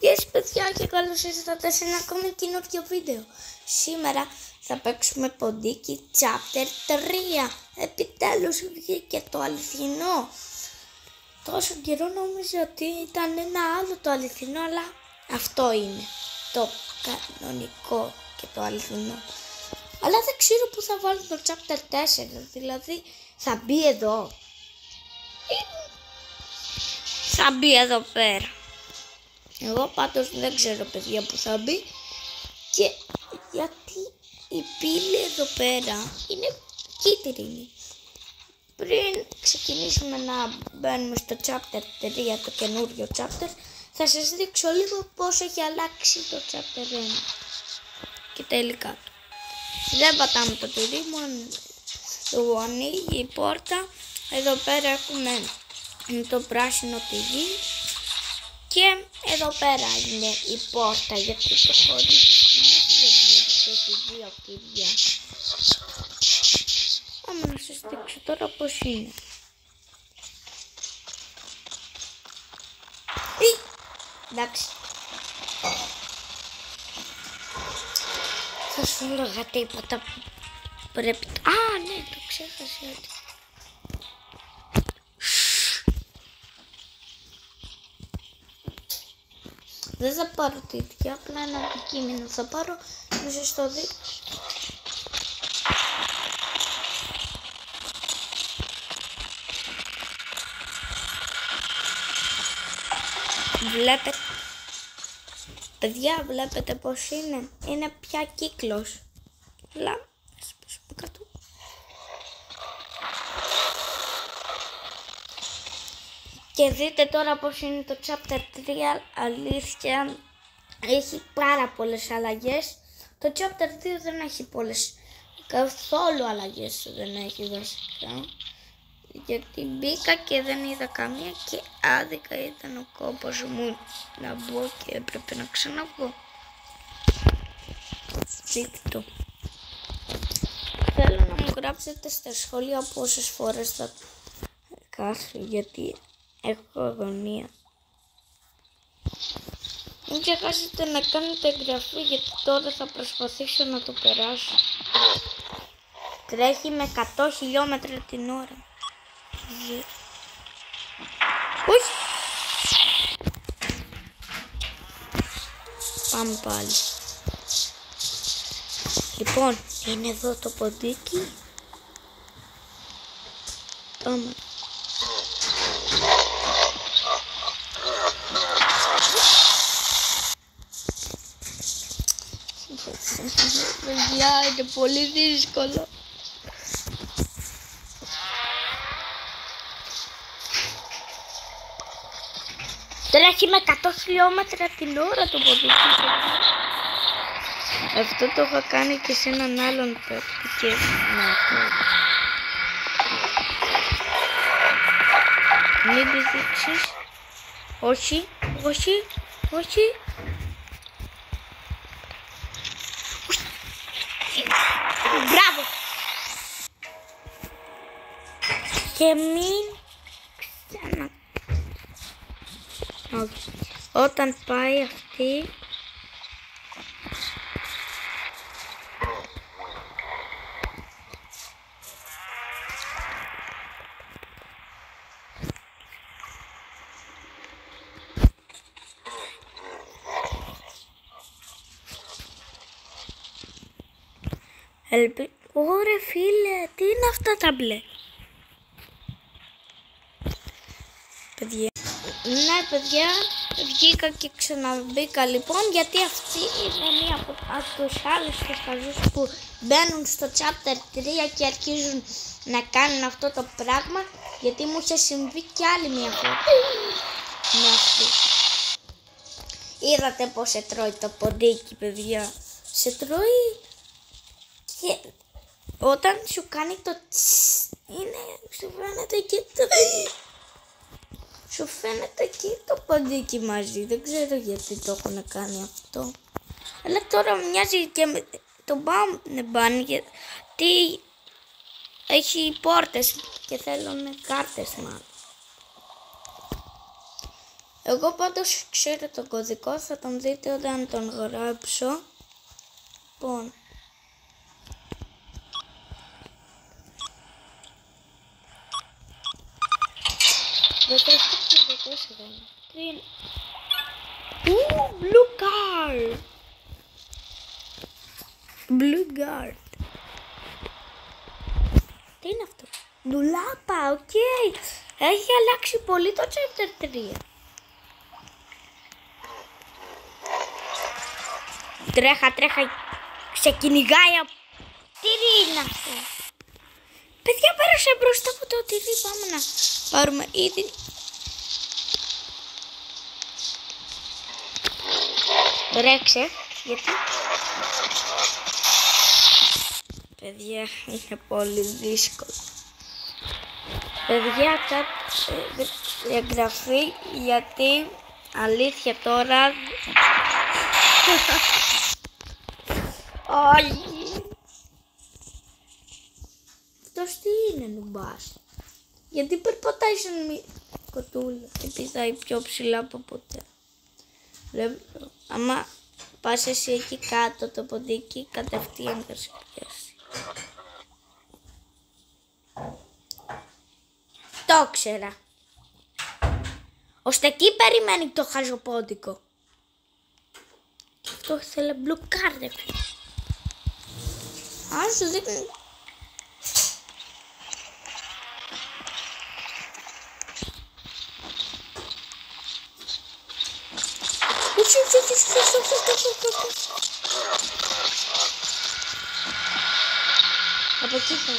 Yes παιδιά και καλώς ήρθατε σε ένα ακόμη καινούργιο βίντεο. Σήμερα θα παίξουμε ποντίκι chapter 3. Επιτέλους βγήκε το αληθινό. Τόσο καιρό νόμιζα ότι ήταν ένα άλλο το αληθινό, αλλά αυτό είναι το κανονικό και το αληθινό. Αλλά δεν ξέρω που θα βάλω το chapter 4, δηλαδή θα μπει εδώ. Θα μπει εδώ πέρα. Εγώ πάντως δεν ξέρω παιδιά που θα μπει. Και γιατί η πύλη εδώ πέρα είναι κίτρινη. Πριν ξεκινήσουμε να μπαίνουμε στο chapter 3, το καινούριο chapter, θα σας δείξω λίγο πώς έχει αλλάξει το chapter 1 και τα υλικά του. Δεν πατάμε το τυρί, μόνο ανοίγει η πόρτα. Εδώ πέρα έχουμε το πράσινο τυρί. Και εδώ πέρα είναι η πόρτα για το χωρί. Δύο κυρία. Πάμε να σας δείξω τώρα πώς είναι. Εντάξει. Θα σου έλεγα τίποτα που πρέπει. Α, ναι, το ξέχασα. Δεν θα πάρω τέτοια, απλά ένα αντικείμενο θα πάρω, να σας το δείξω. Βλέπετε, παιδιά, βλέπετε πως είναι. Είναι πια κύκλος. Αλλά, ας πέσουμε κάτω. Και δείτε τώρα πως είναι το chapter 3, αλήθεια, έχει πάρα πολλές αλλαγές. Το chapter 2 δεν έχει πολλές, καθόλου αλλαγές δεν έχει βασικά. Γιατί μπήκα και δεν είδα καμία και άδικα ήταν ο κόπος μου να μπω και έπρεπε να ξαναβγώ. Δείτε το. Θέλω να μου γράψετε στα σχόλια πόσες φορές θα κάθω, γιατί έχω αγωνία. Μην ξεχάσετε να κάνετε εγγραφή, γιατί τώρα θα προσπαθήσω να το περάσω. Τρέχει με 100 χιλιόμετρα την ώρα. Όχι. Πάμε πάλι. Λοιπόν, είναι εδώ το ποντίκι. Πάμε. Παιδιά, είναι πολύ δύσκολο. Τρέχει με 100 χιλιόμετρα την ώρα το ποντίκι. Αυτό το έχω κάνει και σε έναν άλλον παίκτη και μην τη δείξεις. Όχι, όχι, όχι. Μπράβο! Και μην ξανά. Όχι. Όταν πάει αυτή, Ωρε φίλε, τι είναι αυτά τα μπλε. Παιδιά. Ναι παιδιά, βγήκα και ξαναμπήκα λοιπόν, γιατί αυτή είναι μία από τους άλλους χαζούς που μπαίνουν στο chapter 3 και αρχίζουν να κάνουν αυτό το πράγμα, γιατί μου είχε συμβεί κι άλλη μία φορά με αυτή. Είδατε πως σε τρώει το ποντίκι παιδιά, σε τρώει. Και όταν σου κάνει το είναι, σου φαίνεται και το σου φαίνεται και το ποντίκι μαζί. Δεν ξέρω γιατί το έχουν κάνει αυτό. Αλλά τώρα μοιάζει και με το μπαν, γιατί έχει πόρτες και θέλουν κάρτες μάλλον. Εγώ πάντως ξέρω τον κωδικό, θα τον δείτε όταν τον γράψω. Λοιπόν. Blue card. Blue guard. Τι είναι αυτό? Ντουλάπα, οκ. Έχει αλλάξει πολύ το chapter 3. Τρέχα, ξεκυνηγάει. Τι είναι αυτό? Παιδιά, πέρασε μπροστά από το τυρί. Πάμε να πάρουμε ήδη. Ρέξε, γιατί? Παιδιά, είναι πολύ δύσκολο. Παιδιά, εγγραφή, γιατί αλήθεια τώρα... Όχι. Αυτός τι είναι, νουμπάς? Γιατί περπατάει σαν μια κοτούλα και πηδάει πιο ψηλά από ποτέ. Άμα πας εσύ εκεί κάτω το ποντίκι, κατευθείαν θα σε πιάσει. Το ξέρα. Ώστε εκεί περιμένει το χαζοπόντικο. Και αυτό ήθελε μπλοκάρδε. Αν σου δείχνει. Από εκεί θα.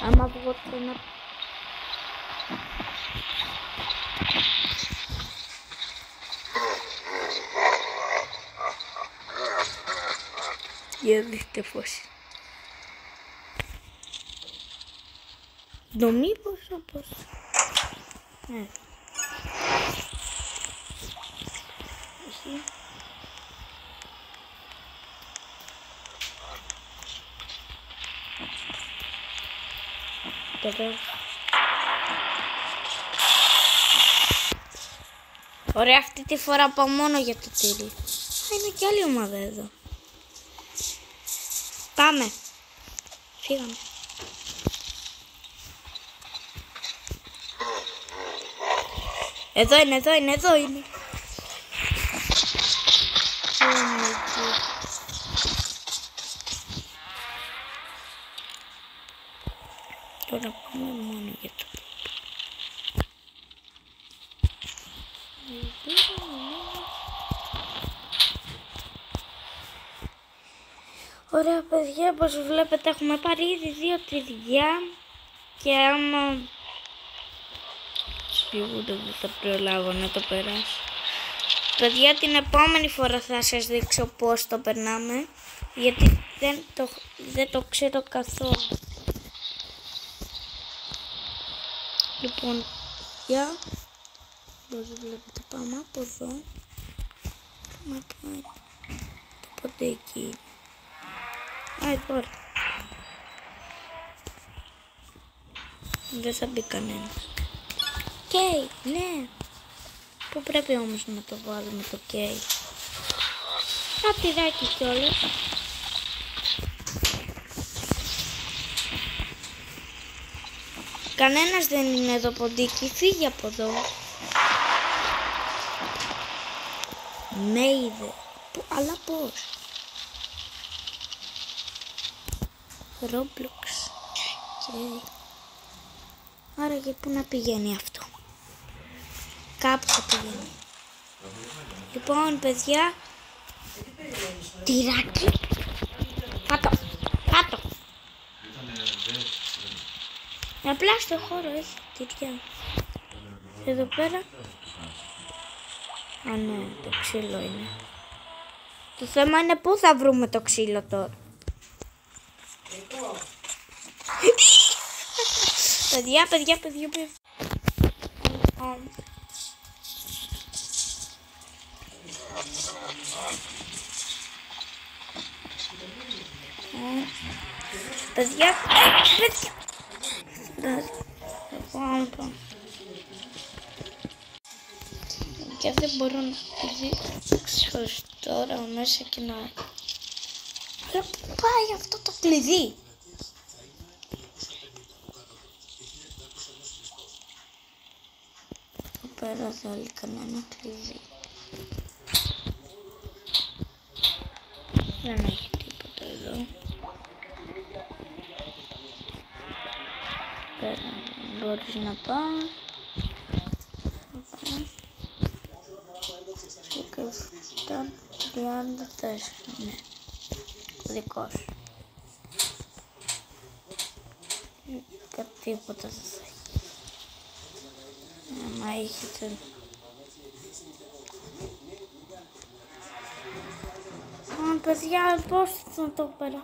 Άμα βγω ξανά. Για δείτε πώς. Νομίπως όπως. Εσύ. Ωραία, αυτή τη φορά πάω μόνο για το τυρί. Είναι και άλλη ομάδα εδώ. Πάμε. Φύγαμε. Εδώ είναι. Τώρα πάμε μόνο για το Ωραία παιδιά, όπως βλέπετε έχουμε πάρει ήδη 2 τυριά και άμα σίγουρα δεν θα προλάβω να το περάσω. Παιδιά, την επόμενη φορά θα σας δείξω πώς το περνάμε, γιατί δεν το ξέρω καθόλου. Λοιπόν, για όπως βλέπετε πάμε από εδώ, πάμε από το ποντίκι. Τώρα δεν θα μπει κανένας. Κέι, ναι. Πού πρέπει όμως να το βάλουμε το κέι? Ένα τυράκι κιόλας. Κανένας δεν είναι εδώ ποντίκι, φύγει από εδώ. Ναι είδε, αλλά πώς? Roblox. Okay. Άρα για πού να πηγαίνει αυτό? Κάπου θα πηγαίνει. Λοιπόν παιδιά, τυράκι. Κάτω. Απλά στο χώρο έχει τυριά. Εδώ πέρα. Α ναι, το ξύλο είναι. Το θέμα είναι πού θα βρούμε το ξύλο τώρα. παιδιά. Παιδιά. Και δεν μπορώ να δείξω τώρα μέσα και να... Αλλά πού πάει αυτό το κλειδί? Εδώ πέρα θέλει κανένα κλειδί. Δεν έχει τίποτα εδώ. Πέρα μπορείς να πας. 34, ναι. Δικός. Τίποτα δεν θα έχει. Άμα έχετε... παιδιά, πώς θα το περάσω?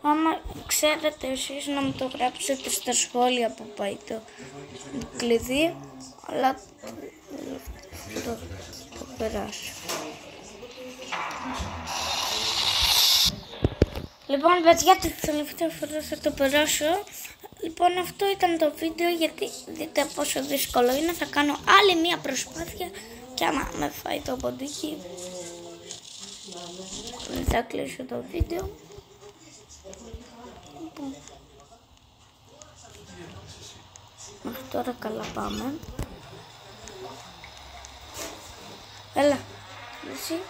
Άμα ξέρετε εσείς να μου το γράψετε στα σχόλια που πάει το κλειδί, αλλά το περάσω. Λοιπόν, παιδιά, την τελευταία φορά θα το περάσω. Λοιπόν, αυτό ήταν το βίντεο, γιατί δείτε πόσο δύσκολο είναι. Θα κάνω άλλη μία προσπάθεια και άμα με φάει το ποντίκι θα κλείσω το βίντεο. Λοιπόν, μέχρι τώρα καλά πάμε. Έλα, εσύ.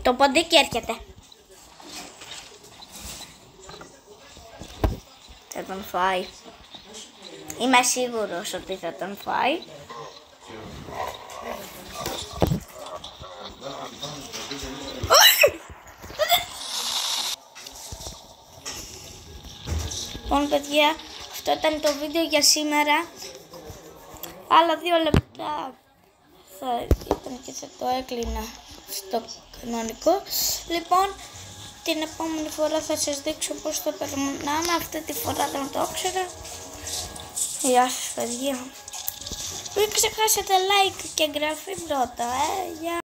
Το ποντίκι έρχεται. Θα τον φάει. Είμαι σίγουρος ότι θα τον φάει. Λοιπόν, παιδιά, αυτό ήταν το βίντεο για σήμερα. Άλλα 2 λεπτά θα ήταν και θα το έκλεινα στο κανονικό. Λοιπόν, την επόμενη φορά θα σας δείξω πώς το περνάμε. Αυτή τη φορά δεν το ήξερα. Γεια σας, παιδιά. Μην ξεχάσετε like και εγγραφή πρώτα. Γεια.